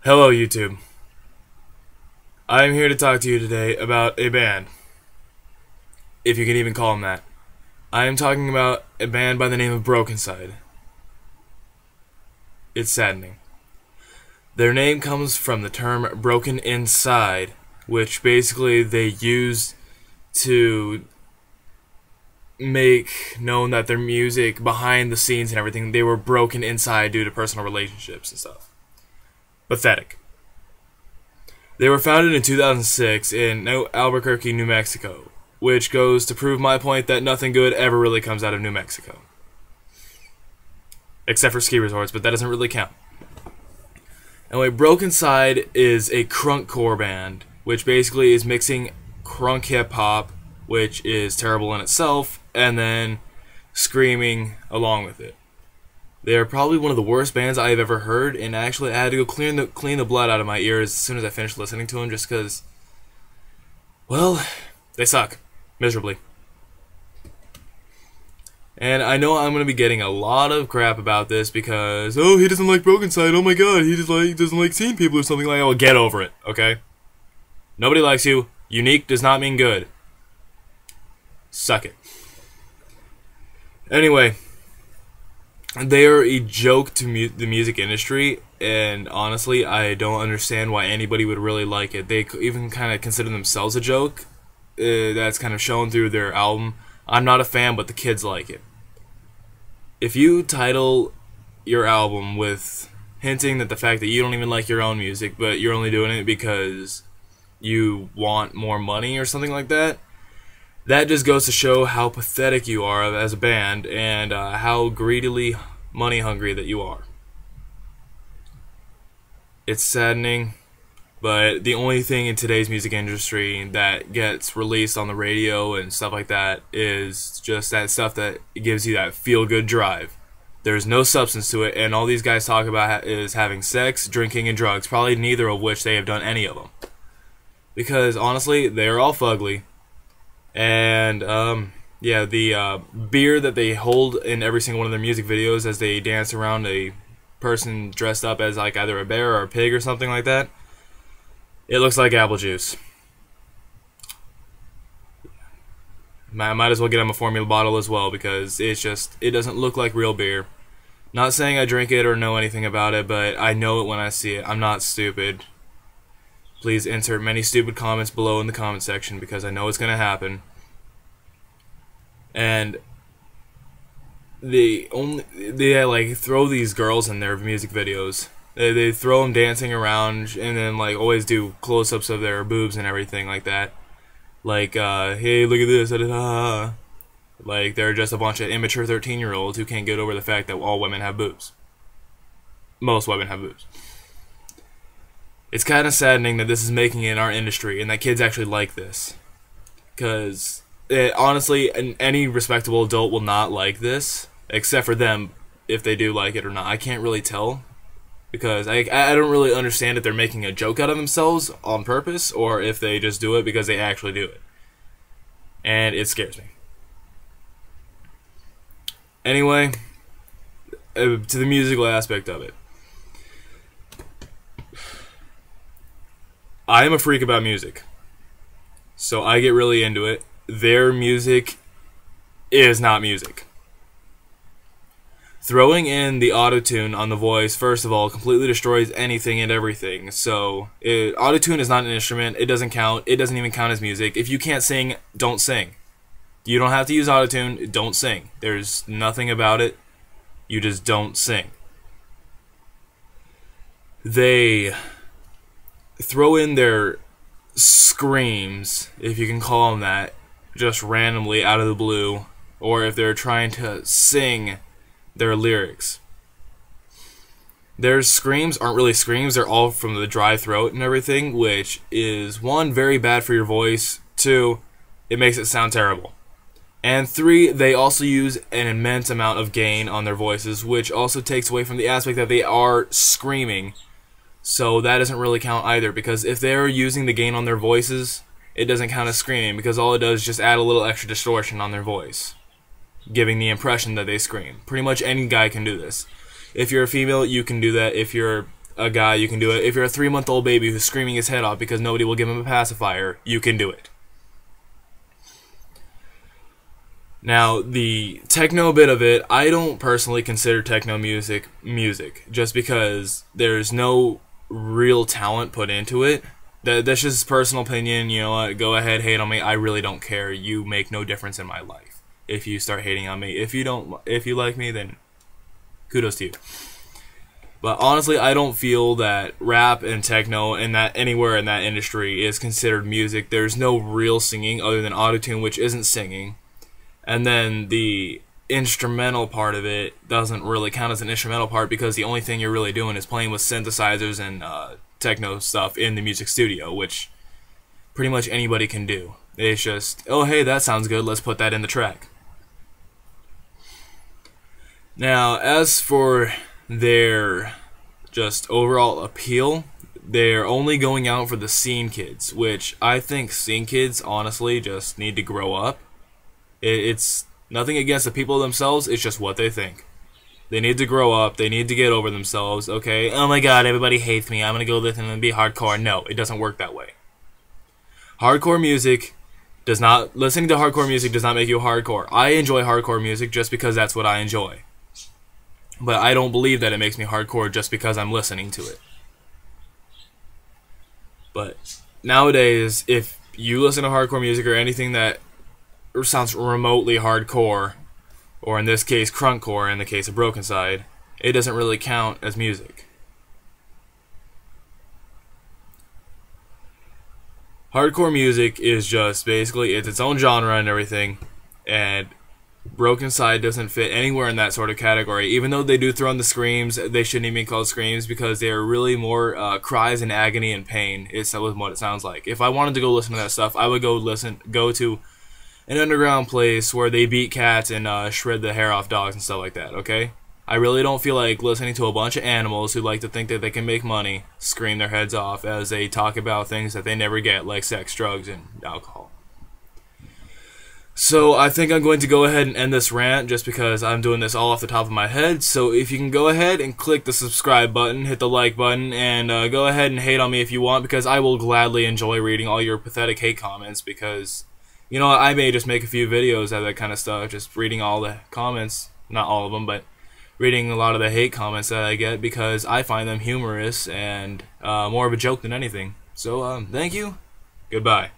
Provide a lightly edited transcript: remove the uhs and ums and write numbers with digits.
Hello YouTube. I am here to talk to you today about a band, if you can even call them that. I am talking about a band by the name of BrokeNCYDE. It's saddening. Their name comes from the term broken inside, which basically they use to make known that their music behind the scenes and everything, they were broken inside due to personal relationships and stuff. Pathetic. They were founded in 2006 in Albuquerque, New Mexico, which goes to prove my point that nothing good ever really comes out of New Mexico. Except for ski resorts, but that doesn't really count. Anyway, BrokeNCYDE is a crunkcore band, which basically is mixing crunk hip-hop, which is terrible in itself, and then screaming along with it. They are probably one of the worst bands I've ever heard, and actually I had to go clean the blood out of my ears as soon as I finished listening to them, just because, well, they suck. Miserably. And I know I'm going to be getting a lot of crap about this because, oh, he doesn't like BrokeNCYDE, oh my god, he doesn't like seeing people or something like that. Well, get over it, okay? Nobody likes you. Unique does not mean good. Suck it. Anyway, they are a joke to the music industry, and honestly, I don't understand why anybody would really like it. They even kind of consider themselves a joke. That's kind of shown through their album. I'm not a fan, but the kids like it. If you title your album with hinting that the fact that you don't even like your own music, but you're only doing it because you want more money or something like that, that just goes to show how pathetic you are as a band and how greedily money hungry that you are. It's saddening, but the only thing in today's music industry that gets released on the radio and stuff like that is just that stuff that gives you that feel-good drive. There's no substance to it, and all these guys talk about is having sex, drinking, and drugs, probably neither of which they have done any of them. Because, honestly, they're all fugly. And, yeah, the beer that they hold in every single one of their music videos as they dance around a person dressed up as, like, either a bear or a pig or something like that, it looks like apple juice. I might as well get them a formula bottle as well because it doesn't look like real beer. Not saying I drink it or know anything about it, but I know it when I see it. I'm not stupid. Please insert many stupid comments below in the comment section because I know it's going to happen. And they like throw these girls in their music videos. They throw them dancing around and then like always do close-ups of their boobs and everything like that. Like, hey, look at this, da, da, da. Like they're just a bunch of immature 13-year-olds who can't get over the fact that all women have boobs. Most women have boobs. It's kind of saddening that this is making it in our industry and that kids actually like this. Because, honestly, any respectable adult will not like this, except for them, if they do like it or not. I can't really tell. Because I don't really understand if they're making a joke out of themselves on purpose, or if they just do it because they actually do it. And it scares me. Anyway, to the musical aspect of it. I am a freak about music, so I get really into it. Their music is not music. Throwing in the auto-tune on the voice, first of all, completely destroys anything and everything. So, auto-tune is not an instrument. It doesn't count. It doesn't even count as music. If you can't sing, don't sing. You don't have to use auto-tune. Don't sing. There's nothing about it. You just don't sing. They throw in their screams, if you can call them that, just randomly out of the blue, or if they're trying to sing their lyrics. Their screams aren't really screams, they're all from the dry throat and everything, which is, one, very bad for your voice, two, it makes it sound terrible. And three, they also use an immense amount of gain on their voices, which also takes away from the aspect that they are screaming. So that doesn't really count either, because if they're using the gain on their voices, it doesn't count as screaming, because all it does is just add a little extra distortion on their voice, giving the impression that they scream. Pretty much any guy can do this. If you're a female, you can do that. If you're a guy, you can do it. If you're a 3-month-old baby who's screaming his head off because nobody will give him a pacifier, you can do it. Now, the techno bit of it, I don't personally consider techno music just because there's no real talent put into it. That's just personal opinion. You know what? Go ahead, hate on me. I really don't care. You make no difference in my life if you start hating on me. If you like me, then kudos to you. But honestly, I don't feel that rap and techno and that anywhere in that industry is considered music. There's no real singing other than autotune, which isn't singing. And then the instrumental part of it doesn't really count as an instrumental part because the only thing you're really doing is playing with synthesizers and techno stuff in the music studio, which pretty much anybody can do. It's just, oh hey, that sounds good, let's put that in the track. Now, as for their just overall appeal, they're only going out for the scene kids, which I think scene kids honestly just need to grow up. It's nothing against the people themselves, it's just what they think. They need to grow up, they need to get over themselves, okay? Oh my god, everybody hates me, I'm gonna go listen and be hardcore. No, it doesn't work that way. Hardcore music does not, listening to hardcore music does not make you hardcore. I enjoy hardcore music just because that's what I enjoy. But I don't believe that it makes me hardcore just because I'm listening to it. But nowadays, if you listen to hardcore music or anything that sounds remotely hardcore, or in this case crunkcore in the case of BrokeNCYDE, it doesn't really count as music. Hardcore music is just basically, it's its own genre and everything, and BrokeNCYDE doesn't fit anywhere in that sort of category. Even though they do throw in the screams, they shouldn't even be called screams because they are really more cries in agony and pain. It's what it sounds like. If I wanted to go listen to that stuff, I would go to an underground place where they beat cats and shred the hair off dogs and stuff like that, okay? I really don't feel like listening to a bunch of animals who like to think that they can make money scream their heads off as they talk about things that they never get, like sex, drugs, and alcohol. So I think I'm going to go ahead and end this rant just because I'm doing this all off the top of my head. So if you can go ahead and click the subscribe button, hit the like button, and go ahead and hate on me if you want, because I will gladly enjoy reading all your pathetic hate comments, because you know, I may just make a few videos of that kind of stuff, just reading all the comments, not all of them, but reading a lot of the hate comments that I get because I find them humorous and more of a joke than anything. So, thank you. Goodbye.